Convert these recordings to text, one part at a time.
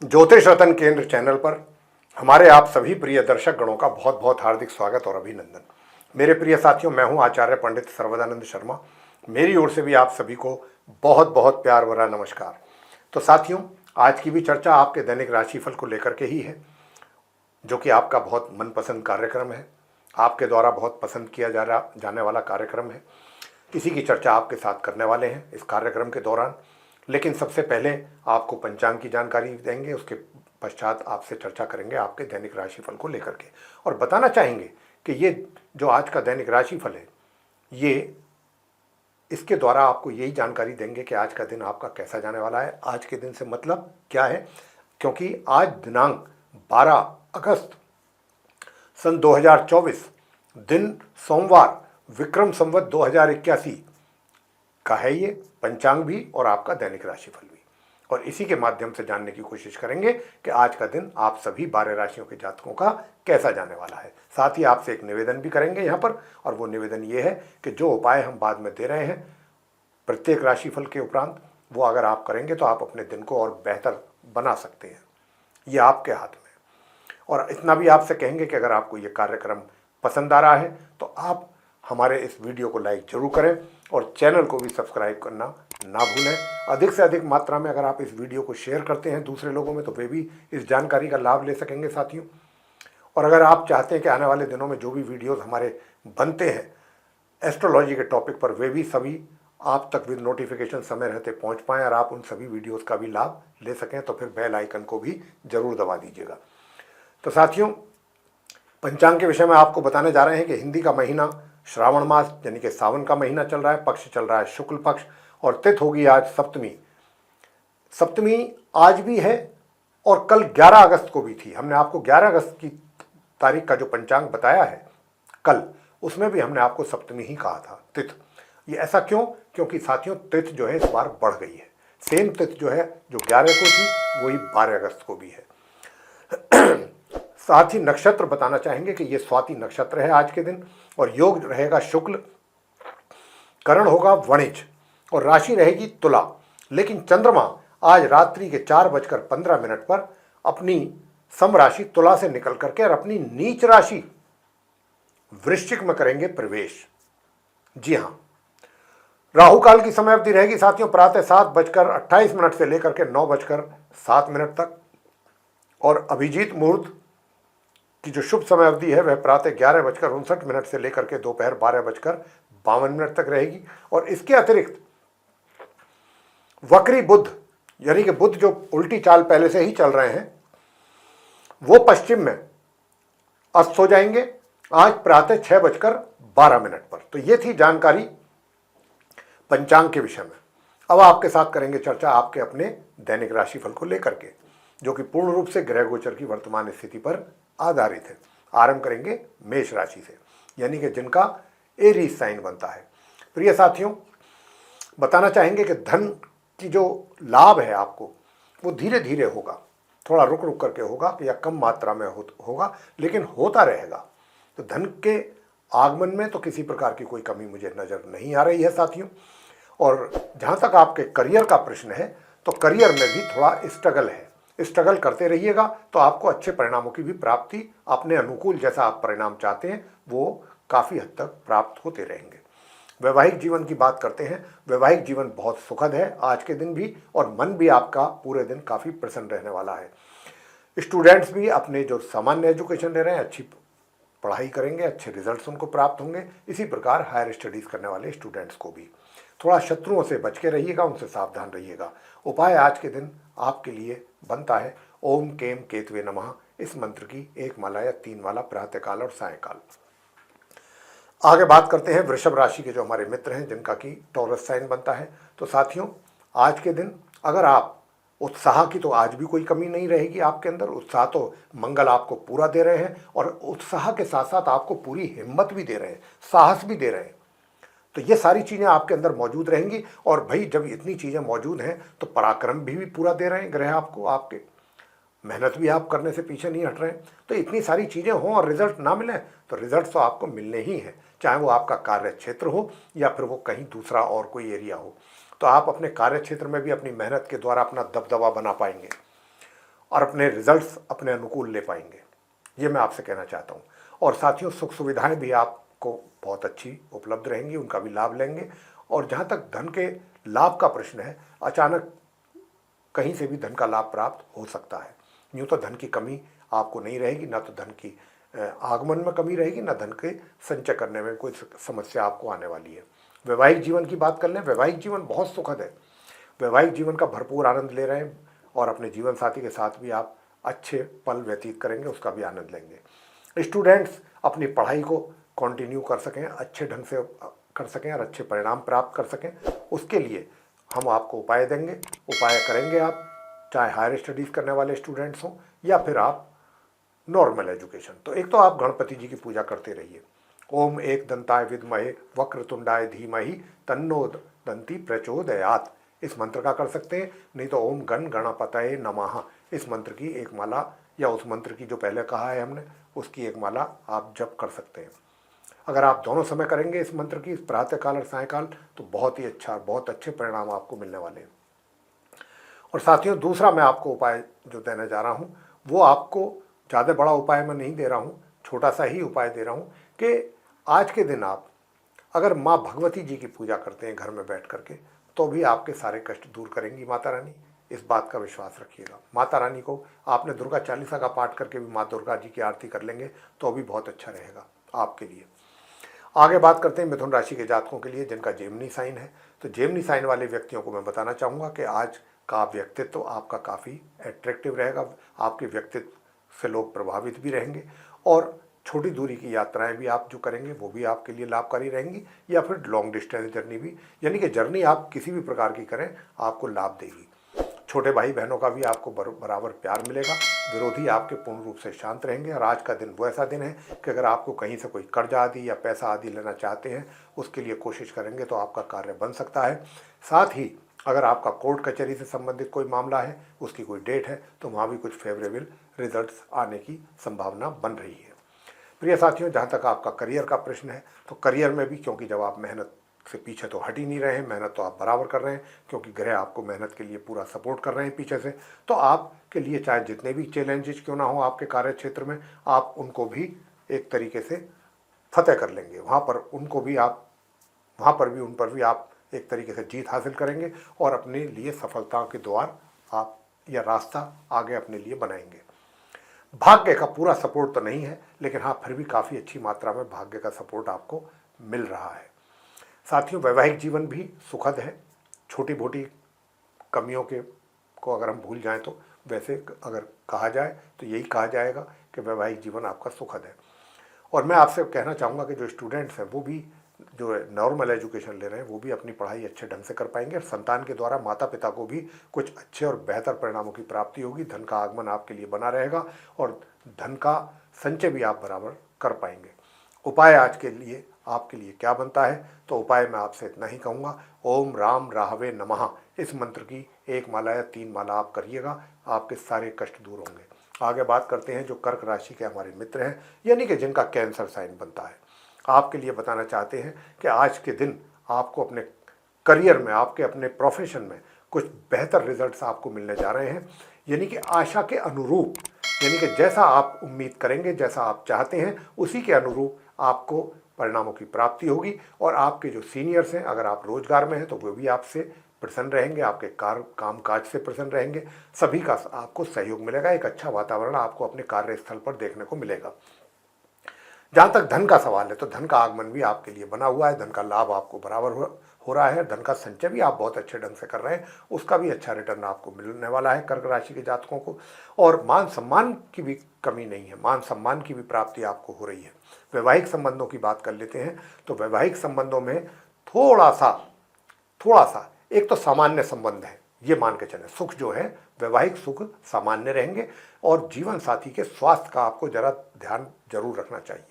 ज्योतिष रतन केंद्र चैनल पर हमारे आप सभी प्रिय दर्शक गणों का बहुत बहुत हार्दिक स्वागत और अभिनंदन। मेरे प्रिय साथियों, मैं हूं आचार्य पंडित सर्वदानंद शर्मा। मेरी ओर से भी आप सभी को बहुत बहुत प्यार भरा नमस्कार। तो साथियों, आज की भी चर्चा आपके दैनिक राशिफल को लेकर के ही है, जो कि आपका बहुत मनपसंद कार्यक्रम है, आपके द्वारा बहुत पसंद किया जाने वाला कार्यक्रम है। इसी की चर्चा आपके साथ करने वाले हैं इस कार्यक्रम के दौरान। लेकिन सबसे पहले आपको पंचांग की जानकारी देंगे, उसके पश्चात आपसे चर्चा करेंगे आपके दैनिक राशिफल को लेकर के, और बताना चाहेंगे कि ये जो आज का दैनिक राशिफल है, ये इसके द्वारा आपको यही जानकारी देंगे कि आज का दिन आपका कैसा जाने वाला है। आज के दिन से मतलब क्या है, क्योंकि आज दिनांक 12 अगस्त सन 2024 दिन सोमवार विक्रम संवत 2081 का है ये पंचांग भी और आपका दैनिक राशिफल भी। और इसी के माध्यम से जानने की कोशिश करेंगे कि आज का दिन आप सभी 12 राशियों के जातकों का कैसा जाने वाला है। साथ ही आपसे एक निवेदन भी करेंगे यहाँ पर, और वो निवेदन ये है कि जो उपाय हम बाद में दे रहे हैं प्रत्येक राशिफल के उपरांत, वो अगर आप करेंगे तो आप अपने दिन को और बेहतर बना सकते हैं। ये आपके हाथ में। और इतना भी आपसे कहेंगे कि अगर आपको ये कार्यक्रम पसंद आ रहा है तो आप हमारे इस वीडियो को लाइक जरूर करें और चैनल को भी सब्सक्राइब करना ना भूलें। अधिक से अधिक मात्रा में अगर आप इस वीडियो को शेयर करते हैं दूसरे लोगों में, तो वे भी इस जानकारी का लाभ ले सकेंगे साथियों। और अगर आप चाहते हैं कि आने वाले दिनों में जो भी वीडियोस हमारे बनते हैं एस्ट्रोलॉजी के टॉपिक पर, वे भी सभी आप तक विद नोटिफिकेशन समय रहते पहुंच पाएँ और आप उन सभी वीडियोज़ का भी लाभ ले सकें, तो फिर बेल आइकन को भी ज़रूर दबा दीजिएगा। तो साथियों, पंचांग के विषय में आपको बताने जा रहे हैं कि हिंदी का महीना श्रावण मास यानी कि सावन का महीना चल रहा है। पक्ष चल रहा है शुक्ल पक्ष, और तिथि होगी आज सप्तमी। सप्तमी आज भी है और कल 11 अगस्त को भी थी। हमने आपको 11 अगस्त की तारीख का जो पंचांग बताया है कल, उसमें भी हमने आपको सप्तमी ही कहा था तिथि। ये ऐसा क्यों? क्योंकि साथियों तिथि जो है इस बार बढ़ गई है। सेम तिथि जो है जो 11 को थी वही 12 अगस्त को भी है। साथ ही नक्षत्र बताना चाहेंगे कि ये स्वाति नक्षत्र है आज के दिन, और योग रहेगा शुक्ल, करण होगा वणिज, और राशि रहेगी तुला। लेकिन चंद्रमा आज रात्रि के 4:15 पर अपनी सम राशि तुला से निकल करके और अपनी नीच राशि वृश्चिक में करेंगे प्रवेश। जी हां, राहु काल की समय अवधि रहेगी साथियों प्रातः 7:28 से लेकर के 9:07 तक, और अभिजीत मुहूर्त की जो शुभ समय अवधि है वह प्रातः 11:59 से लेकर के दोपहर 12:52 तक रहेगी। और इसके अतिरिक्त वक्री बुध, यानी कि बुध जो उल्टी चाल पहले से ही चल रहे हैं, वो पश्चिम में अस्त हो जाएंगे आज प्रातः 6:12 पर। तो ये थी जानकारी पंचांग के विषय में। अब आपके साथ करेंगे चर्चा आपके अपने दैनिक राशिफल को लेकर के, जो कि पूर्ण रूप से ग्रह गोचर की वर्तमान स्थिति पर आधारित है। आरंभ करेंगे मेष राशि से, यानी कि जिनका एरीज साइन बनता है। प्रिय साथियों, बताना चाहेंगे कि धन की जो लाभ है आपको वो धीरे धीरे होगा, थोड़ा रुक रुक करके होगा या कम मात्रा में होगा, लेकिन होता रहेगा। तो धन के आगमन में तो किसी प्रकार की कोई कमी मुझे नज़र नहीं आ रही है साथियों। और जहाँ तक आपके करियर का प्रश्न है, तो करियर में भी थोड़ा स्ट्रगल है। स्ट्रगल करते रहिएगा तो आपको अच्छे परिणामों की भी प्राप्ति, अपने अनुकूल जैसा आप परिणाम चाहते हैं वो काफ़ी हद तक प्राप्त होते रहेंगे। वैवाहिक जीवन की बात करते हैं। वैवाहिक जीवन बहुत सुखद है आज के दिन भी, और मन भी आपका पूरे दिन काफ़ी प्रसन्न रहने वाला है। स्टूडेंट्स भी अपने जो सामान्य एजुकेशन ले रहे हैं, अच्छी पढ़ाई करेंगे, अच्छे रिजल्ट्स उनको प्राप्त होंगे। इसी प्रकार हायर स्टडीज़ करने वाले स्टूडेंट्स को भी थोड़ा शत्रुओं से बच के रहिएगा, उनसे सावधान रहिएगा। उपाय आज के दिन आपके लिए बनता है ओम केम केतवे नमः। इस मंत्र की 1 माला या 3 माला प्रातःकाल और सायंकाल। आगे बात करते हैं वृषभ राशि के जो हमारे मित्र हैं, जिनका कि टॉरस साइन बनता है। तो साथियों, आज के दिन अगर आप उत्साह की, तो आज भी कोई कमी नहीं रहेगी आपके अंदर। उत्साह तो मंगल आपको पूरा दे रहे हैं, और उत्साह के साथ साथ आपको पूरी हिम्मत भी दे रहे हैं, साहस भी दे रहे हैं। तो ये सारी चीज़ें आपके अंदर मौजूद रहेंगी। और भाई, जब इतनी चीज़ें मौजूद हैं तो पराक्रम भी पूरा दे रहे हैं ग्रह आपको, आपके मेहनत भी आप करने से पीछे नहीं हट रहे हैं। तो इतनी सारी चीज़ें हों और रिजल्ट ना मिले, तो रिजल्ट तो आपको मिलने ही हैं, चाहे वो आपका कार्य क्षेत्र हो या फिर वो कहीं दूसरा और कोई एरिया हो। तो आप अपने कार्य क्षेत्र में भी अपनी मेहनत के द्वारा अपना दबदबा बना पाएंगे। और अपने रिजल्ट्स अपने अनुकूल ले पाएंगे, ये मैं आपसे कहना चाहता हूँ। और साथियों, सुख सुविधाएं भी आपको बहुत अच्छी उपलब्ध रहेंगी, उनका भी लाभ लेंगे। और जहाँ तक धन के लाभ का प्रश्न है, अचानक कहीं से भी धन का लाभ प्राप्त हो सकता है। यूँ तो धन की कमी आपको नहीं रहेगी, ना तो धन की आगमन में कमी रहेगी, ना धन के संचय करने में कोई समस्या आपको आने वाली है। वैवाहिक जीवन की बात कर लें, वैवाहिक जीवन बहुत सुखद है। वैवाहिक जीवन का भरपूर आनंद ले रहे हैं और अपने जीवन साथी के साथ भी आप अच्छे पल व्यतीत करेंगे, उसका भी आनंद लेंगे। स्टूडेंट्स अपनी पढ़ाई को कंटिन्यू कर सकें, अच्छे ढंग से कर सकें और अच्छे परिणाम प्राप्त कर सकें, उसके लिए हम आपको उपाय देंगे, उपाय करेंगे आप, चाहे हायर स्टडीज़ करने वाले स्टूडेंट्स हों या फिर आप नॉर्मल एजुकेशन। तो एक तो आप गणपति जी की पूजा करते रहिए। ओम एक दंताय विद्महे वक्रतुंडाय धीमहि तन्नो दंती प्रचोदयात्, इस मंत्र का कर सकते हैं। नहीं तो ओम गण गणपतये नमः, इस मंत्र की एक माला या उस मंत्र की जो पहले कहा है हमने उसकी एक माला आप जप कर सकते हैं। अगर आप दोनों समय करेंगे इस मंत्र की, प्रातःकाल और सायंकाल, तो बहुत ही अच्छा, बहुत अच्छे परिणाम आपको मिलने वाले हैं। और साथियों, दूसरा मैं आपको उपाय जो देने जा रहा हूँ वो आपको ज़्यादा बड़ा उपाय मैं नहीं दे रहा हूँ, छोटा सा ही उपाय दे रहा हूँ कि आज के दिन आप अगर माँ भगवती जी की पूजा करते हैं घर में बैठ करके, तो भी आपके सारे कष्ट दूर करेंगी माता रानी, इस बात का विश्वास रखिएगा। माता रानी को आपने दुर्गा चालीसा का पाठ करके भी माँ दुर्गा जी की आरती कर लेंगे तो भी बहुत अच्छा रहेगा आपके लिए। आगे बात करते हैं मिथुन राशि के जातकों के लिए जिनका जेमिनी साइन है। तो जेमिनी साइन वाले व्यक्तियों को मैं बताना चाहूँगा कि आज का व्यक्तित्व आपका काफ़ी अट्रैक्टिव रहेगा, आपके व्यक्तित्व से लोग प्रभावित भी रहेंगे और छोटी दूरी की यात्राएं भी आप जो करेंगे वो भी आपके लिए लाभकारी रहेंगी, या फिर लॉन्ग डिस्टेंस जर्नी भी, यानी कि जर्नी आप किसी भी प्रकार की करें आपको लाभ देगी। छोटे भाई बहनों का भी आपको बराबर प्यार मिलेगा, विरोधी आपके पूर्ण रूप से शांत रहेंगे। और आज का दिन वो ऐसा दिन है कि अगर आपको कहीं से कोई कर्जा आदि या पैसा आदि लेना चाहते हैं, उसके लिए कोशिश करेंगे तो आपका कार्य बन सकता है। साथ ही अगर आपका कोर्ट कचहरी से संबंधित कोई मामला है, उसकी कोई डेट है, तो वहाँ भी कुछ फेवरेबल रिजल्ट्स आने की संभावना बन रही है। प्रिय साथियों, जहाँ तक आपका करियर का प्रश्न है, तो करियर में भी, क्योंकि जब आप मेहनत से पीछे तो हट ही नहीं रहे हैं, मेहनत तो आप बराबर कर रहे हैं, क्योंकि ग्रह आपको मेहनत के लिए पूरा सपोर्ट कर रहे हैं पीछे से, तो आपके लिए चाहे जितने भी चैलेंजेस क्यों ना हो आपके कार्य क्षेत्र में, आप उनको भी एक तरीके से फतेह कर लेंगे। वहाँ पर उन पर भी आप एक तरीके से जीत हासिल करेंगे और अपने लिए सफलता के द्वार आप या रास्ता आगे अपने लिए बनाएंगे। भाग्य का पूरा सपोर्ट तो नहीं है, लेकिन हाँ फिर भी काफ़ी अच्छी मात्रा में भाग्य का सपोर्ट आपको मिल रहा है। साथियों, वैवाहिक जीवन भी सुखद है। छोटी मोटी कमियों को अगर हम भूल जाएं तो वैसे अगर कहा जाए तो यही कहा जाएगा कि वैवाहिक जीवन आपका सुखद है। और मैं आपसे कहना चाहूँगा कि जो स्टूडेंट्स हैं वो भी, जो नॉर्मल एजुकेशन ले रहे हैं, वो भी अपनी पढ़ाई अच्छे ढंग से कर पाएंगे और संतान के द्वारा माता पिता को भी कुछ अच्छे और बेहतर परिणामों की प्राप्ति होगी। धन का आगमन आपके लिए बना रहेगा और धन का संचय भी आप बराबर कर पाएंगे। उपाय आज के लिए आपके लिए क्या बनता है, तो उपाय मैं आपसे इतना ही कहूँगा, ओम राम राहवे नमः, इस मंत्र की एक माला या 3 माला आप करिएगा, आपके सारे कष्ट दूर होंगे। आगे बात करते हैं जो कर्क राशि के हमारे मित्र हैं, यानी कि जिनका कैंसर साइन बनता है। आपके लिए बताना चाहते हैं कि आज के दिन आपको अपने करियर में, आपके अपने प्रोफेशन में कुछ बेहतर रिजल्ट्स आपको मिलने जा रहे हैं, यानी कि आशा के अनुरूप, यानी कि जैसा आप उम्मीद करेंगे, जैसा आप चाहते हैं, उसी के अनुरूप आपको परिणामों की प्राप्ति होगी। और आपके जो सीनियर्स हैं, अगर आप रोजगार में हैं तो वो भी आपसे प्रसन्न रहेंगे, आपके काम काज से प्रसन्न रहेंगे, सभी का आपको सहयोग मिलेगा। एक अच्छा वातावरण आपको अपने कार्यस्थल पर देखने को मिलेगा। जहाँ तक धन का सवाल है, तो धन का आगमन भी आपके लिए बना हुआ है, धन का लाभ आपको बराबर हो रहा है, धन का संचय भी आप बहुत अच्छे ढंग से कर रहे हैं, उसका भी अच्छा रिटर्न आपको मिलने वाला है कर्क राशि के जातकों को। और मान सम्मान की भी कमी नहीं है, मान सम्मान की भी प्राप्ति आपको हो रही है। वैवाहिक संबंधों की बात कर लेते हैं, तो वैवाहिक संबंधों में थोड़ा सा एक तो सामान्य संबंध है, ये मान के चलें, सुख जो है वैवाहिक सुख सामान्य रहेंगे। और जीवन साथी के स्वास्थ्य का आपको जरा ध्यान जरूर रखना चाहिए,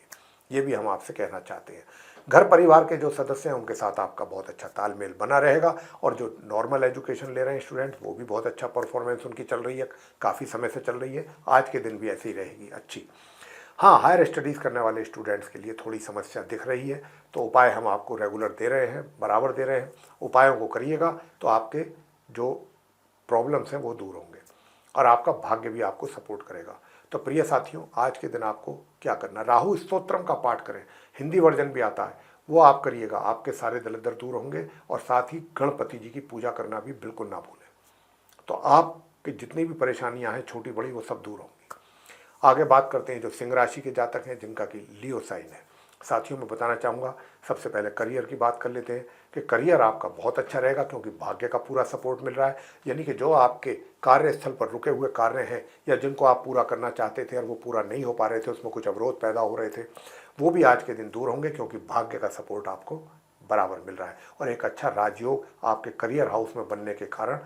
ये भी हम आपसे कहना चाहते हैं। घर परिवार के जो सदस्य हैं उनके साथ आपका बहुत अच्छा तालमेल बना रहेगा। और जो नॉर्मल एजुकेशन ले रहे हैं स्टूडेंट, वो भी बहुत अच्छा परफॉर्मेंस उनकी चल रही है, काफ़ी समय से चल रही है, आज के दिन भी ऐसी ही रहेगी अच्छी। हाँ, हायर स्टडीज़ करने वाले स्टूडेंट्स के लिए थोड़ी समस्या दिख रही है, तो उपाय हम आपको रेगुलर दे रहे हैं, बराबर दे रहे हैं। उपायों को करिएगा तो आपके जो प्रॉब्लम्स हैं वो दूर होंगे। और आपका भाग्य भी आपको सपोर्ट करेगा। तो प्रिय साथियों, आज के दिन आपको क्या करना, राहु स्तोत्रम का पाठ करें, हिंदी वर्जन भी आता है, वो आप करिएगा, आपके सारे दरिद्र दूर होंगे। और साथ ही गणपति जी की पूजा करना भी बिल्कुल ना भूलें। तो आपकी जितनी भी परेशानियां हैं छोटी बड़ी, वो सब दूर होंगी। आगे बात करते हैं जो सिंह राशि के जातक हैं जिनका कि लियो साइन है। साथियों, मैं बताना चाहूँगा, सबसे पहले करियर की बात कर लेते हैं कि करियर आपका बहुत अच्छा रहेगा, क्योंकि भाग्य का पूरा सपोर्ट मिल रहा है। यानी कि जो आपके कार्यस्थल पर रुके हुए कार्य हैं या जिनको आप पूरा करना चाहते थे और वो पूरा नहीं हो पा रहे थे, उसमें कुछ अवरोध पैदा हो रहे थे, वो भी आज के दिन दूर होंगे, क्योंकि भाग्य का सपोर्ट आपको बराबर मिल रहा है। और एक अच्छा राजयोग आपके करियर हाउस में बनने के कारण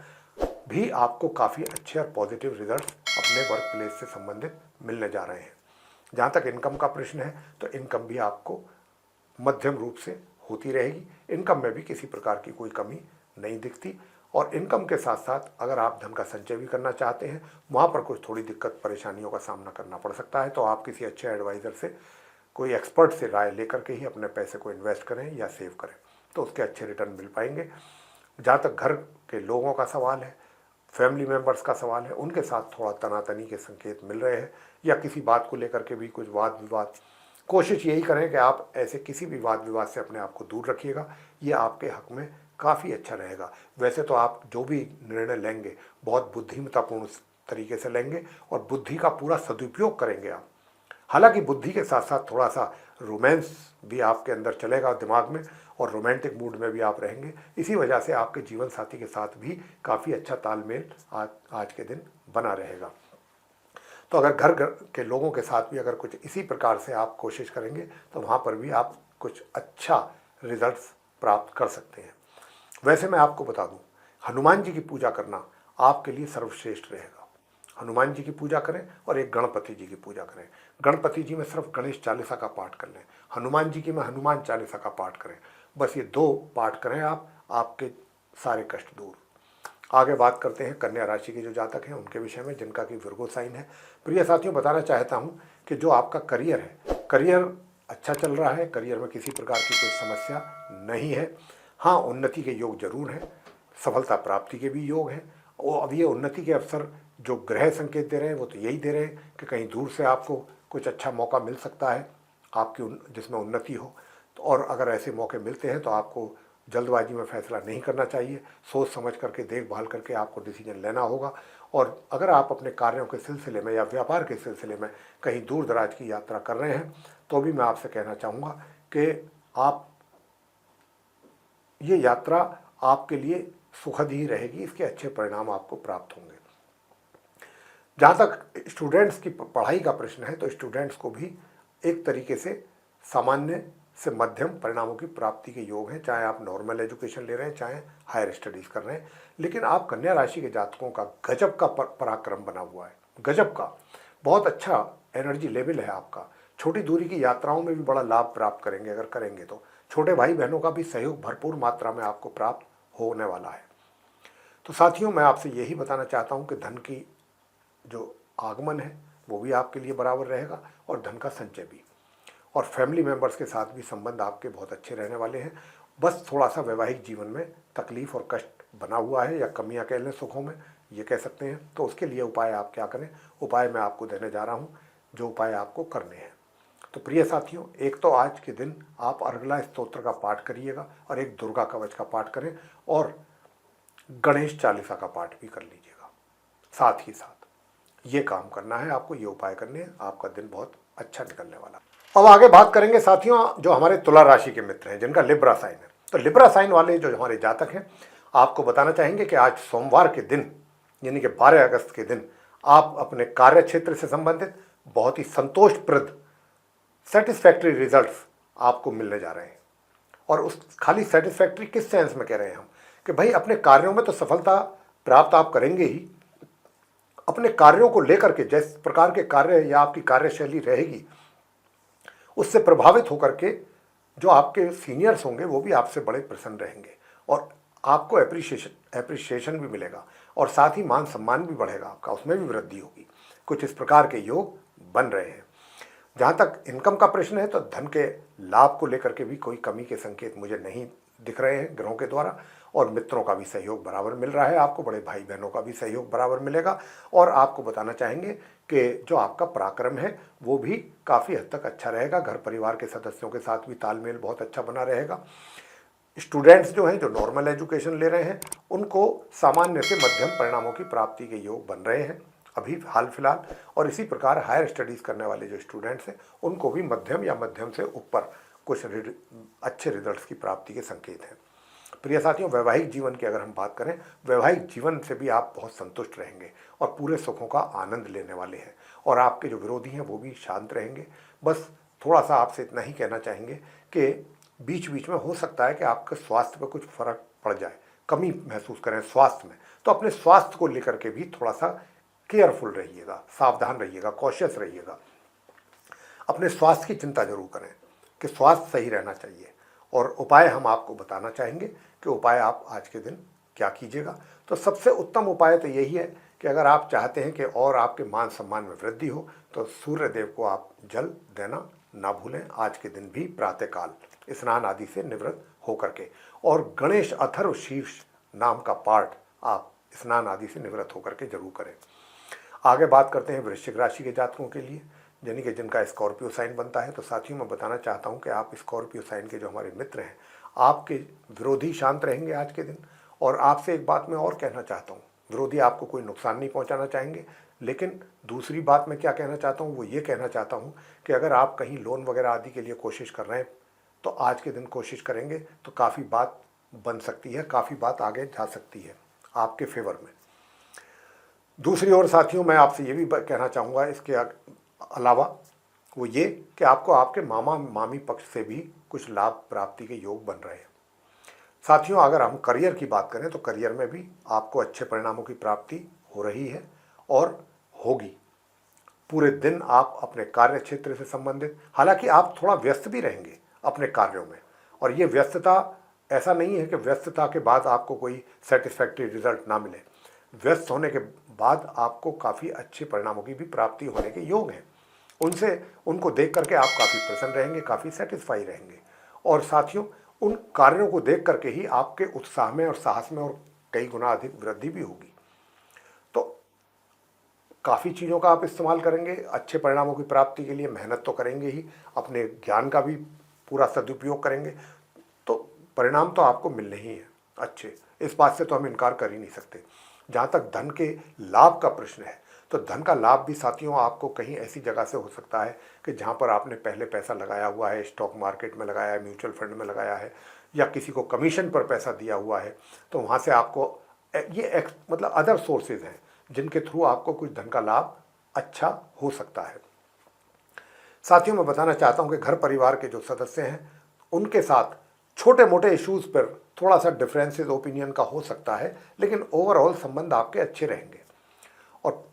भी आपको काफ़ी अच्छे और पॉजिटिव रिजल्ट्स अपने वर्क प्लेस से संबंधित मिलने जा रहे हैं। जहाँ तक इनकम का प्रश्न है, तो इनकम भी आपको मध्यम रूप से होती रहेगी। इनकम में भी किसी प्रकार की कोई कमी नहीं दिखती। और इनकम के साथ साथ अगर आप धन का संचय भी करना चाहते हैं, वहाँ पर कुछ थोड़ी दिक्कत परेशानियों का सामना करना पड़ सकता है। तो आप किसी अच्छे एडवाइज़र से, कोई एक्सपर्ट से राय लेकर के ही अपने पैसे को इन्वेस्ट करें या सेव करें, तो उसके अच्छे रिटर्न मिल पाएंगे। जहाँ तक घर के लोगों का सवाल है, फैमिली मेंबर्स का सवाल है, उनके साथ थोड़ा तनातनी के संकेत मिल रहे हैं, या किसी बात को लेकर के भी कुछ वाद विवाद। कोशिश यही करें कि आप ऐसे किसी भी वाद विवाद से अपने आप को दूर रखिएगा, ये आपके हक में काफ़ी अच्छा रहेगा। वैसे तो आप जो भी निर्णय लेंगे बहुत बुद्धिमत्तापूर्ण तरीके से लेंगे और बुद्धि का पूरा सदुपयोग करेंगे आप। हालांकि बुद्धि के साथ साथ थोड़ा सा रोमांस भी आपके अंदर चलेगा दिमाग में, और रोमांटिक मूड में भी आप रहेंगे। इसी वजह से आपके जीवन साथी के साथ भी काफ़ी अच्छा तालमेल आज के दिन बना रहेगा। तो अगर घर के लोगों के साथ भी अगर कुछ इसी प्रकार से आप कोशिश करेंगे, तो वहाँ पर भी आप कुछ अच्छा रिजल्ट्स प्राप्त कर सकते हैं। वैसे मैं आपको बता दूं, हनुमान जी की पूजा करना आपके लिए सर्वश्रेष्ठ रहेगा। हनुमान जी की पूजा करें और एक गणपति जी की पूजा करें। गणपति जी में सिर्फ गणेश चालीसा का पाठ कर लें, हनुमान जी की में हनुमान चालीसा का पाठ करें। बस ये 2 पाठ करें आप, आपके सारे कष्ट दूर। आगे बात करते हैं कन्या राशि के जो जातक हैं उनके विषय में, जिनका कि विर्गो साइन है। प्रिय साथियों, बताना चाहता हूँ कि जो आपका करियर है, करियर अच्छा चल रहा है, करियर में किसी प्रकार की कोई समस्या नहीं है। हाँ, उन्नति के योग जरूर हैं, सफलता प्राप्ति के भी योग हैं। और अब ये उन्नति के अवसर जो ग्रह संकेत दे रहे हैं वो तो यही दे रहे हैं कि कहीं दूर से आपको कुछ अच्छा मौका मिल सकता है आपकी जिसमें उन्नति हो। तो और अगर ऐसे मौके मिलते हैं तो आपको जल्दबाजी में फैसला नहीं करना चाहिए, सोच समझ करके देखभाल करके आपको डिसीजन लेना होगा। और अगर आप अपने कार्यों के सिलसिले में या व्यापार के सिलसिले में कहीं दूर दराज की यात्रा कर रहे हैं, तो भी मैं आपसे कहना चाहूँगा कि आप ये यात्रा आपके लिए सुखद ही रहेगी, इसके अच्छे परिणाम आपको प्राप्त होंगे। जहाँ तक स्टूडेंट्स की पढ़ाई का प्रश्न है, तो स्टूडेंट्स को भी एक तरीके से सामान्य से मध्यम परिणामों की प्राप्ति के योग हैं, चाहे आप नॉर्मल एजुकेशन ले रहे हैं चाहे हायर स्टडीज़ कर रहे हैं। लेकिन आप कन्या राशि के जातकों का गजब का पराक्रम बना हुआ है, गजब का बहुत अच्छा एनर्जी लेवल है आपका। छोटी दूरी की यात्राओं में भी बड़ा लाभ प्राप्त करेंगे अगर करेंगे तो। छोटे भाई बहनों का भी सहयोग भरपूर मात्रा में आपको प्राप्त होने वाला है। तो साथियों, मैं आपसे यही बताना चाहता हूँ कि धन की जो आगमन है वो भी आपके लिए बराबर रहेगा और धन का संचय भी। और फैमिली मेंबर्स के साथ भी संबंध आपके बहुत अच्छे रहने वाले हैं। बस थोड़ा सा वैवाहिक जीवन में तकलीफ और कष्ट बना हुआ है, या कमियां कह लें सुखों में, ये कह सकते हैं। तो उसके लिए उपाय आप क्या करें, उपाय मैं आपको देने जा रहा हूँ, जो उपाय आपको करने हैं। तो प्रिय साथियों, एक तो आज के दिन आप अर्गला स्तोत्र का पाठ करिएगा और एक दुर्गा कवच का पाठ करें, और गणेश चालीसा का पाठ भी कर लीजिएगा। साथ ही साथ ये काम करना है आपको, ये उपाय करने हैं, आपका दिन बहुत अच्छा निकलने वाला। अब आगे बात करेंगे साथियों, जो हमारे तुला राशि के मित्र हैं जिनका लिब्रा साइन है। तो लिब्रा साइन वाले जो हमारे जातक हैं, आपको बताना चाहेंगे कि आज सोमवार के दिन यानी कि 12 अगस्त के दिन आप अपने कार्य क्षेत्र से संबंधित बहुत ही संतोषप्रद सेटिस्फैक्ट्री रिजल्ट्स आपको मिलने जा रहे हैं। और उस खाली सेटिस्फैक्ट्री किस सेंस में कह रहे हैं हम, कि भाई अपने कार्यों में तो सफलता प्राप्त आप करेंगे ही, अपने कार्यों को लेकर के जिस प्रकार के कार्य या आपकी कार्यशैली रहेगी उससे प्रभावित होकर के जो आपके सीनियर्स होंगे वो भी आपसे बड़े प्रसन्न रहेंगे, और आपको एप्रिशिएशन भी मिलेगा, और साथ ही मान सम्मान भी बढ़ेगा आपका, उसमें भी वृद्धि होगी। कुछ इस प्रकार के योग बन रहे हैं। जहाँ तक इनकम का प्रश्न है, तो धन के लाभ को लेकर के भी कोई कमी के संकेत मुझे नहीं दिख रहे हैं ग्रहों के द्वारा, और मित्रों का भी सहयोग बराबर मिल रहा है आपको, बड़े भाई बहनों का भी सहयोग बराबर मिलेगा। और आपको बताना चाहेंगे कि जो आपका पराक्रम है वो भी काफ़ी हद तक अच्छा रहेगा। घर परिवार के सदस्यों के साथ भी तालमेल बहुत अच्छा बना रहेगा। स्टूडेंट्स जो हैं, जो नॉर्मल एजुकेशन ले रहे हैं, उनको सामान्य से मध्यम परिणामों की प्राप्ति के योग बन रहे हैं अभी हाल फिलहाल। और इसी प्रकार हायर स्टडीज़ करने वाले जो स्टूडेंट्स हैं उनको भी मध्यम या मध्यम से ऊपर कुछ अच्छे रिजल्ट्स की प्राप्ति के संकेत हैं। प्रिय साथियों, वैवाहिक जीवन की अगर हम बात करें, वैवाहिक जीवन से भी आप बहुत संतुष्ट रहेंगे और पूरे सुखों का आनंद लेने वाले हैं। और आपके जो विरोधी हैं वो भी शांत रहेंगे। बस थोड़ा सा आपसे इतना ही कहना चाहेंगे कि बीच बीच में हो सकता है कि आपके स्वास्थ्य पर कुछ फर्क पड़ जाए, कमी महसूस करें स्वास्थ्य में, तो अपने स्वास्थ्य को लेकर के भी थोड़ा सा केयरफुल रहिएगा, सावधान रहिएगा, कॉशियस रहिएगा। अपने स्वास्थ्य की चिंता जरूर करें कि स्वास्थ्य सही रहना चाहिए। और उपाय हम आपको बताना चाहेंगे कि उपाय आप आज के दिन क्या कीजिएगा। तो सबसे उत्तम उपाय तो यही है कि अगर आप चाहते हैं कि और आपके मान सम्मान में वृद्धि हो, तो सूर्य देव को आप जल देना ना भूलें आज के दिन भी प्रातःकाल स्नान आदि से निवृत्त होकर के। और गणेश अथर्व शीर्ष नाम का पाठ आप स्नान आदि से निवृत्त होकर के जरूर करें। आगे बात करते हैं वृश्चिक राशि के जातकों के लिए, यानी कि जिनका स्कॉर्पियो साइन बनता है। तो साथियों, मैं बताना चाहता हूं कि आप स्कॉर्पियो साइन के जो हमारे मित्र हैं, आपके विरोधी शांत रहेंगे आज के दिन। और आपसे एक बात मैं और कहना चाहता हूं, विरोधी आपको कोई नुकसान नहीं पहुंचाना चाहेंगे। लेकिन दूसरी बात मैं क्या कहना चाहता हूं, वो ये कहना चाहता हूं कि अगर आप कहीं लोन वगैरह आदि के लिए कोशिश कर रहे हैं, तो आज के दिन कोशिश करेंगे तो काफ़ी बात बन सकती है, काफ़ी बात आगे जा सकती है आपके फेवर में। दूसरी ओर साथियों, मैं आपसे ये भी कहना चाहूँगा इसके अलावा, वो ये कि आपको आपके मामा मामी पक्ष से भी कुछ लाभ प्राप्ति के योग बन रहे हैं। साथियों, अगर हम करियर की बात करें तो करियर में भी आपको अच्छे परिणामों की प्राप्ति हो रही है और होगी। पूरे दिन आप अपने कार्य क्षेत्र से संबंधित, हालांकि आप थोड़ा व्यस्त भी रहेंगे अपने कार्यों में, और ये व्यस्तता ऐसा नहीं है कि व्यस्तता के बाद आपको कोई सेटिस्फैक्ट्री रिजल्ट ना मिले। व्यस्त होने के बाद आपको काफ़ी अच्छे परिणामों की भी प्राप्ति होने के योग हैं। उनको देख करके आप काफ़ी प्रसन्न रहेंगे, काफ़ी सेटिस्फाई रहेंगे। और साथियों, उन कार्यों को देख करके ही आपके उत्साह में और साहस में और कई गुना अधिक वृद्धि भी होगी। तो काफ़ी चीज़ों का आप इस्तेमाल करेंगे अच्छे परिणामों की प्राप्ति के लिए। मेहनत तो करेंगे ही, अपने ज्ञान का भी पूरा सदुपयोग करेंगे, तो परिणाम तो आपको मिलने ही है अच्छे। इस बात से तो हम इनकार कर ही नहीं सकते। जहाँ तक धन के लाभ का प्रश्न है, तो धन का लाभ भी साथियों आपको कहीं ऐसी जगह से हो सकता है कि जहाँ पर आपने पहले पैसा लगाया हुआ है, स्टॉक मार्केट में लगाया है, म्यूचुअल फंड में लगाया है, या किसी को कमीशन पर पैसा दिया हुआ है, तो वहाँ से आपको ये मतलब अदर सोर्सेज हैं जिनके थ्रू आपको कुछ धन का लाभ अच्छा हो सकता है। साथियों, मैं बताना चाहता हूँ कि घर परिवार के जो सदस्य हैं उनके साथ छोटे मोटे इश्यूज़ पर थोड़ा सा डिफरेंसेस ओपिनियन का हो सकता है, लेकिन ओवरऑल संबंध आपके अच्छे रहेंगे। और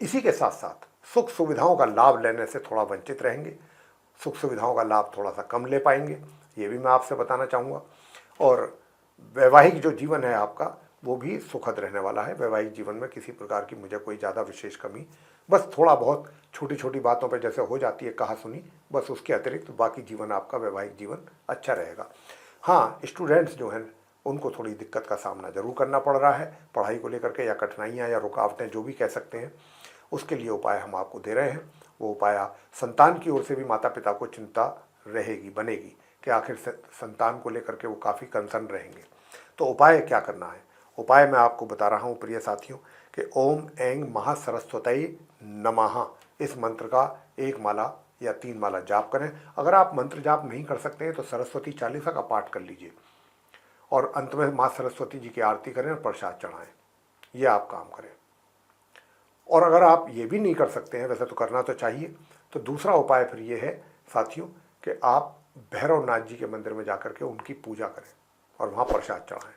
इसी के साथ साथ सुख सुविधाओं का लाभ लेने से थोड़ा वंचित रहेंगे, सुख सुविधाओं का लाभ थोड़ा सा कम ले पाएंगे, ये भी मैं आपसे बताना चाहूँगा। और वैवाहिक जो जीवन है आपका, वो भी सुखद रहने वाला है। वैवाहिक जीवन में किसी प्रकार की मुझे कोई ज़्यादा विशेष कमी, बस थोड़ा बहुत छोटी छोटी बातों पे जैसे हो जाती है कहा सुनी, बस उसके अतिरिक्त बाकी जीवन आपका वैवाहिक जीवन अच्छा रहेगा। हाँ, स्टूडेंट्स जो हैं उनको थोड़ी दिक्कत का सामना जरूर करना पड़ रहा है पढ़ाई को लेकर के, या कठिनाइयाँ या रुकावटें जो भी कह सकते हैं। उसके लिए उपाय हम आपको दे रहे हैं। वो उपाय संतान की ओर से भी माता पिता को चिंता रहेगी, बनेगी कि आखिर संतान को लेकर के वो काफ़ी कंसर्न रहेंगे। तो उपाय क्या करना है? उपाय मैं आपको बता रहा हूँ प्रिय साथियों कि ओम ऐं महासरस्वती नमः इस मंत्र का 1 माला या 3 माला जाप करें। अगर आप मंत्र जाप नहीं कर सकते हैं तो सरस्वती चालीसा का पाठ कर लीजिए और अंत में माँ सरस्वती जी की आरती करें और प्रसाद चढ़ाएं। ये आप काम करें। और अगर आप ये भी नहीं कर सकते हैं, वैसे तो करना तो चाहिए, तो दूसरा उपाय फिर ये है साथियों कि आप भैरवनाथ जी के मंदिर में जाकर के उनकी पूजा करें और वहाँ प्रसाद चढ़ाएं।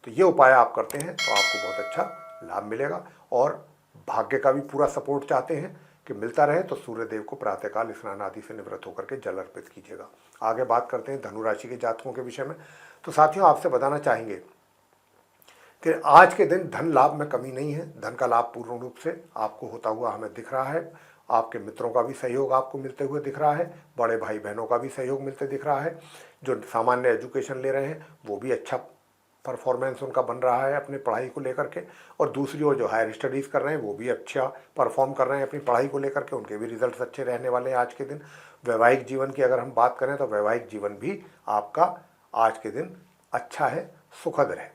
तो ये उपाय आप करते हैं तो आपको बहुत अच्छा लाभ मिलेगा। और भाग्य का भी पूरा सपोर्ट चाहते हैं कि मिलता रहे, तो सूर्य देव को प्रातःकाल स्नान आदि से निवृत्त होकर के जल अर्पित कीजिएगा। आगे बात करते हैं धनु राशि के जातकों के विषय में। तो साथियों, आपसे बताना चाहेंगे कि आज के दिन धन लाभ में कमी नहीं है। धन का लाभ पूर्ण रूप से आपको होता हुआ हमें दिख रहा है। आपके मित्रों का भी सहयोग आपको मिलते हुए दिख रहा है, बड़े भाई बहनों का भी सहयोग मिलते दिख रहा है। जो सामान्य एजुकेशन ले रहे हैं वो भी अच्छा परफॉर्मेंस उनका बन रहा है अपनी पढ़ाई को लेकर के, और दूसरी ओर जो हायर स्टडीज़ कर रहे हैं वो भी अच्छा परफॉर्म कर रहे हैं अपनी पढ़ाई को लेकर के, उनके भी रिजल्ट्स अच्छे रहने वाले हैं आज के दिन। वैवाहिक जीवन की अगर हम बात करें तो वैवाहिक जीवन भी आपका आज के दिन अच्छा है, सुखद है।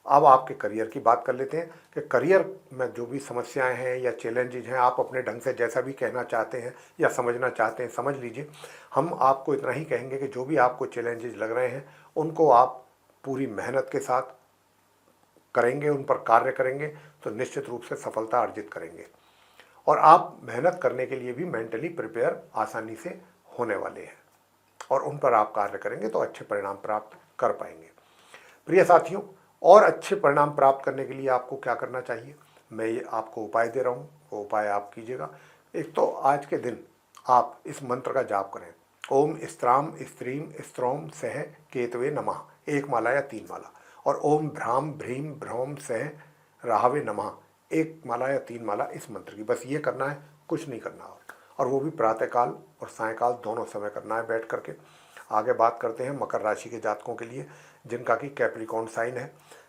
अब आपके करियर की बात कर लेते हैं कि करियर में जो भी समस्याएं हैं या चैलेंजेज हैं, आप अपने ढंग से जैसा भी कहना चाहते हैं या समझना चाहते हैं समझ लीजिए। हम आपको इतना ही कहेंगे कि जो भी आपको चैलेंजेज लग रहे हैं उनको आप पूरी मेहनत के साथ करेंगे, उन पर कार्य करेंगे तो निश्चित रूप से सफलता अर्जित करेंगे। और आप मेहनत करने के लिए भी मेंटली प्रिपेयर आसानी से होने वाले हैं, और उन पर आप कार्य करेंगे तो अच्छे परिणाम प्राप्त कर पाएंगे। प्रिय साथियों, और अच्छे परिणाम प्राप्त करने के लिए आपको क्या करना चाहिए, मैं ये आपको उपाय दे रहा हूँ, वो उपाय आप कीजिएगा। एक तो आज के दिन आप इस मंत्र का जाप करें, ओम स्त्राम स्त्रीम स्त्रोम सह केतवे नमः, 1 माला या 3 माला, और ओम भ्राम भ्रीम भ्रौम सह राहवे नमः, 1 माला या 3 माला इस मंत्र की। बस ये करना है, कुछ नहीं करना, और वो भी प्रातःकाल और सायंकाल दोनों समय करना है बैठ करके। आगे बात करते हैं मकर राशि के जातकों के लिए जिनका कि कैप्रिकॉर्न साइन है।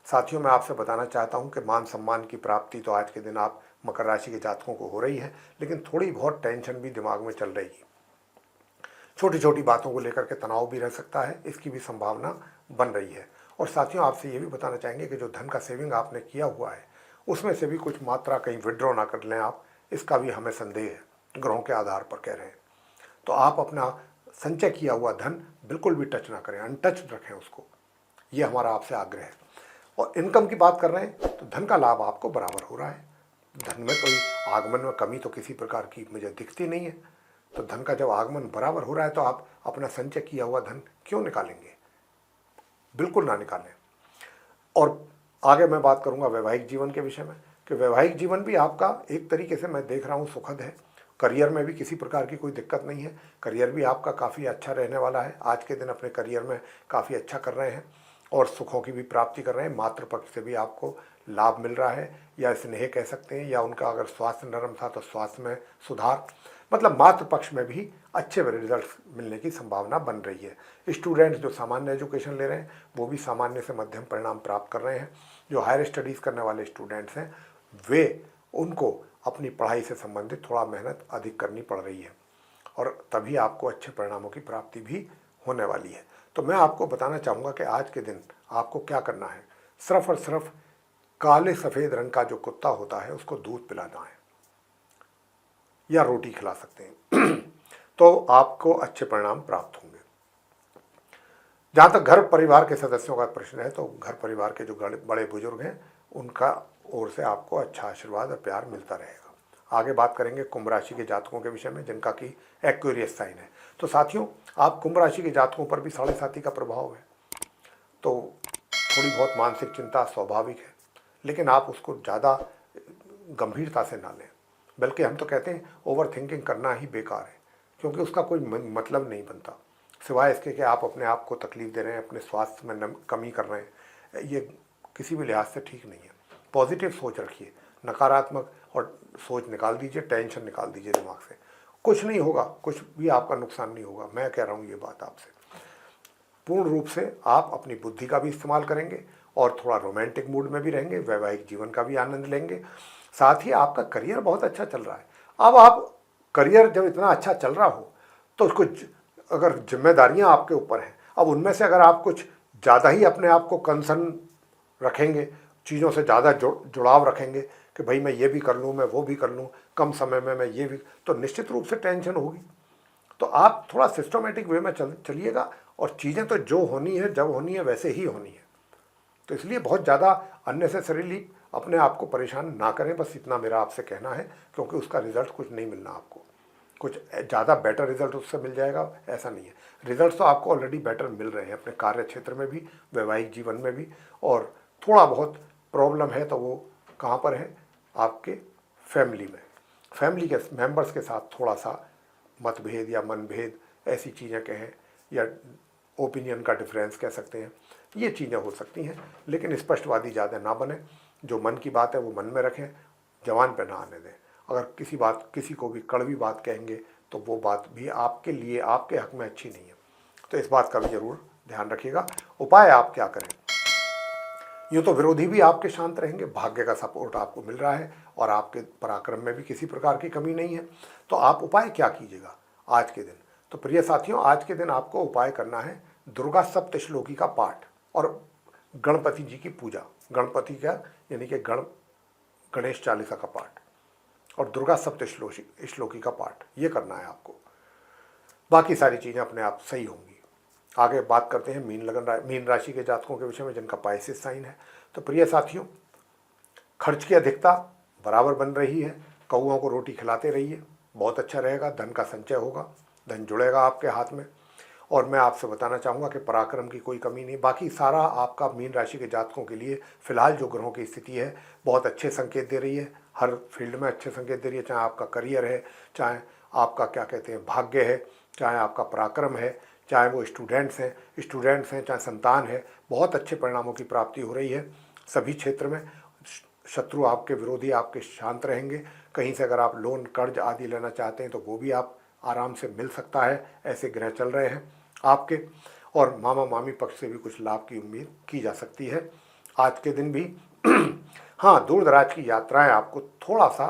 साथियों, मैं आपसे बताना चाहता हूं कि मान सम्मान की प्राप्ति तो आज के दिन आप मकर राशि के जातकों को हो रही है, लेकिन थोड़ी बहुत टेंशन भी दिमाग में चल रही है। छोटी छोटी बातों को लेकर के तनाव भी रह सकता है, इसकी भी संभावना बन रही है। और साथियों, आपसे ये भी बताना चाहेंगे कि जो धन का सेविंग आपने किया हुआ है उसमें से भी कुछ मात्रा कहीं विड्रॉ ना कर लें आप, इसका भी हमें संदेह है, ग्रहों के आधार पर कह रहे हैं। तो आप अपना संचय किया हुआ धन बिल्कुल भी टच ना करें, अनटच्ड रखें उसको, ये हमारा आपसे आग्रह है। और इनकम की बात कर रहे हैं तो धन का लाभ आपको बराबर हो रहा है, धन में कोई आगमन में कमी तो किसी प्रकार की मुझे दिखती नहीं है। तो धन का जब आगमन बराबर हो रहा है तो आप अपना संचय किया हुआ धन क्यों निकालेंगे, बिल्कुल ना निकालें। और आगे मैं बात करूंगा वैवाहिक जीवन के विषय में कि वैवाहिक जीवन भी आपका एक तरीके से मैं देख रहा हूँ सुखद है। करियर में भी किसी प्रकार की कोई दिक्कत नहीं है, करियर भी आपका काफ़ी अच्छा रहने वाला है। आज के दिन अपने करियर में काफ़ी अच्छा कर रहे हैं और सुखों की भी प्राप्ति कर रहे हैं। मातृपक्ष से भी आपको लाभ मिल रहा है, या स्नेह कह सकते हैं, या उनका अगर स्वास्थ्य नरम था तो स्वास्थ्य में सुधार, मतलब मातृपक्ष में भी अच्छे रिजल्ट मिलने की संभावना बन रही है। स्टूडेंट्स जो सामान्य एजुकेशन ले रहे हैं वो भी सामान्य से मध्यम परिणाम प्राप्त कर रहे हैं। जो हायर स्टडीज़ करने वाले स्टूडेंट्स हैं वे उनको अपनी पढ़ाई से संबंधित थोड़ा मेहनत अधिक करनी पड़ रही है, और तभी आपको अच्छे परिणामों की प्राप्ति भी होने वाली है। तो मैं आपको बताना चाहूँगा कि आज के दिन आपको क्या करना है, सिर्फ और सिर्फ काले सफ़ेद रंग का जो कुत्ता होता है उसको दूध पिलाना है या रोटी खिला सकते हैं तो आपको अच्छे परिणाम प्राप्त होंगे। जहाँ तक घर परिवार के सदस्यों का प्रश्न है तो घर परिवार के जो बड़े बुजुर्ग हैं उनका ओर से आपको अच्छा आशीर्वाद और प्यार मिलता रहेगा। आगे बात करेंगे कुंभ राशि के जातकों के विषय में जिनका कि एक्वेरियस साइन है। तो साथियों, आप कुंभ राशि के जातकों पर भी 7.5 का प्रभाव है, तो थोड़ी बहुत मानसिक चिंता स्वाभाविक है, लेकिन आप उसको ज़्यादा गंभीरता से ना लें, बल्कि हम तो कहते हैं ओवर थिंकिंग करना ही बेकार है, क्योंकि उसका कोई मतलब नहीं बनता सिवाय इसके कि आप अपने आप को तकलीफ दे रहे हैं, अपने स्वास्थ्य में कमी कर रहे हैं। ये किसी भी लिहाज से ठीक नहीं है। पॉजिटिव सोच रखिए, नकारात्मक और सोच निकाल दीजिए, टेंशन निकाल दीजिए दिमाग से। कुछ नहीं होगा, कुछ भी आपका नुकसान नहीं होगा, मैं कह रहा हूँ ये बात आपसे। पूर्ण रूप से आप अपनी बुद्धि का भी इस्तेमाल करेंगे और थोड़ा रोमांटिक मूड में भी रहेंगे, वैवाहिक जीवन का भी आनंद लेंगे। साथ ही आपका करियर बहुत अच्छा चल रहा है। अब आप करियर जब इतना अच्छा चल रहा हो तो उसको अगर जिम्मेदारियां आपके ऊपर हैं, अब उनमें से अगर आप कुछ ज़्यादा ही अपने आप को कंसर्न रखेंगे, चीज़ों से ज़्यादा जुड़ाव रखेंगे कि भाई मैं ये भी कर लूँ, मैं वो भी कर लूँ, कम समय में मैं ये भी, तो निश्चित रूप से टेंशन होगी। तो आप थोड़ा सिस्टमेटिक वे में चलिएगा, और चीज़ें तो जो होनी है जब होनी है वैसे ही होनी है। तो इसलिए बहुत ज़्यादा अननेसेसरीली अपने आप को परेशान ना करें, बस इतना मेरा आपसे कहना है, क्योंकि उसका रिजल्ट कुछ नहीं मिलना आपको, कुछ ज़्यादा बेटर रिजल्ट उससे मिल जाएगा ऐसा नहीं है। रिजल्ट तो आपको ऑलरेडी बेटर मिल रहे हैं अपने कार्य क्षेत्र में भी, वैवाहिक जीवन में भी, और थोड़ा बहुत प्रॉब्लम है तो वो कहाँ पर है, आपके फैमिली में, फैमिली के मेंबर्स के साथ थोड़ा सा मतभेद या मनभेद, ऐसी चीज़ें कहें, या ओपिनियन का डिफरेंस कह सकते हैं, ये चीज़ें हो सकती हैं। लेकिन स्पष्टवादी ज़्यादा ना बने, जो मन की बात है वो मन में रखें, जवान पे ना आने दें। अगर किसी को भी कड़वी बात कहेंगे तो वो बात भी आपके लिए आपके हक में अच्छी नहीं है। तो इस बात का भी जरूर ध्यान रखिएगा। उपाय आप क्या करें? यूँ तो विरोधी भी आपके शांत रहेंगे, भाग्य का सपोर्ट आपको मिल रहा है और आपके पराक्रम में भी किसी प्रकार की कमी नहीं है। तो आप उपाय क्या कीजिएगा आज के दिन? तो प्रिय साथियों, आज के दिन आपको उपाय करना है दुर्गा सप्तश्लोकी का पाठ और गणपति जी की पूजा। गणपति का यानी कि गणेश चालीसा का पाठ और दुर्गा सप्तश्लोकी का पाठ, ये करना है आपको। बाकी सारी चीज़ें अपने आप सही होंगी। आगे बात करते हैं मीन राशि के जातकों के विषय में जिनका पाइसेस साइन है। तो प्रिय साथियों, खर्च की अधिकता बराबर बन रही है। कौओं को रोटी खिलाते रहिए, बहुत अच्छा रहेगा। धन का संचय होगा, धन जुड़ेगा आपके हाथ में। और मैं आपसे बताना चाहूँगा कि पराक्रम की कोई कमी नहीं। बाकी सारा आपका मीन राशि के जातकों के लिए फिलहाल जो ग्रहों की स्थिति है बहुत अच्छे संकेत दे रही है। हर फील्ड में अच्छे संकेत दे रही है, चाहे आपका करियर है, चाहे आपका क्या कहते हैं भाग्य है, चाहे आपका पराक्रम है, चाहे वो स्टूडेंट्स हैं, चाहे संतान है। बहुत अच्छे परिणामों की प्राप्ति हो रही है सभी क्षेत्र में। शत्रु आपके विरोधी आपके शांत रहेंगे। कहीं से अगर आप लोन कर्ज आदि लेना चाहते हैं तो वो भी आप आराम से मिल सकता है, ऐसे ग्रह चल रहे हैं आपके। और मामा मामी पक्ष से भी कुछ लाभ की उम्मीद की जा सकती है आज के दिन भी। हाँ, दूर दराज की यात्राएं आपको थोड़ा सा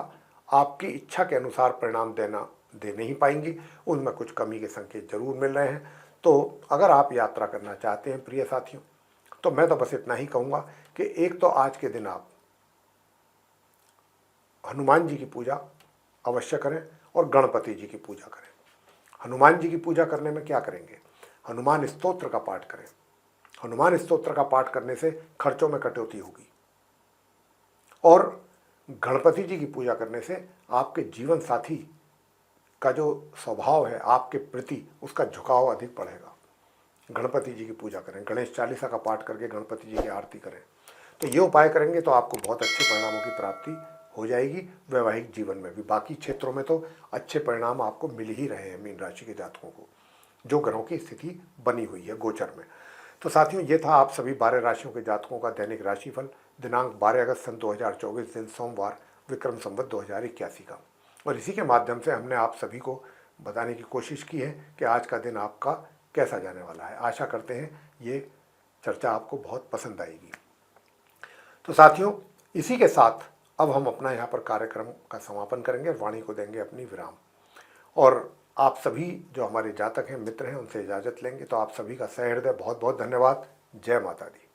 आपकी इच्छा के अनुसार परिणाम दे नहीं पाएंगी, उनमें कुछ कमी के संकेत जरूर मिल रहे हैं। तो अगर आप यात्रा करना चाहते हैं प्रिय साथियों, तो मैं तो बस इतना ही कहूँगा कि एक तो आज के दिन आप हनुमान जी की पूजा अवश्य करें और गणपति जी की पूजा करें। हनुमान जी की पूजा करने में क्या करेंगे? हनुमान स्तोत्र का पाठ करें। हनुमान स्तोत्र का पाठ करने से खर्चों में कटौती होगी। और गणपति जी की पूजा करने से आपके जीवन साथी का जो स्वभाव है आपके प्रति, उसका झुकाव अधिक बढ़ेगा। गणपति जी की पूजा करें, गणेश चालीसा का पाठ करके गणपति जी की आरती करें। तो ये उपाय करेंगे तो आपको बहुत अच्छे परिणामों की प्राप्ति हो जाएगी वैवाहिक जीवन में भी। बाकी क्षेत्रों में तो अच्छे परिणाम आपको मिल ही रहे हैं मीन राशि के जातकों को, जो ग्रहों की स्थिति बनी हुई है गोचर में। तो साथियों, ये था आप सभी 12 राशियों के जातकों का दैनिक राशिफल दिनांक 12 अगस्त सन 2024 दिन सोमवार विक्रम संवत 2081 का। और इसी के माध्यम से हमने आप सभी को बताने की कोशिश की है कि आज का दिन आपका कैसा जाने वाला है। आशा करते हैं ये चर्चा आपको बहुत पसंद आएगी। तो साथियों, इसी के साथ अब हम अपना यहाँ पर कार्यक्रम का समापन करेंगे, वाणी को देंगे अपनी विराम। और आप सभी जो हमारे जातक हैं, मित्र हैं, उनसे इजाज़त लेंगे। तो आप सभी का सहृदय बहुत बहुत धन्यवाद। जय माता दी।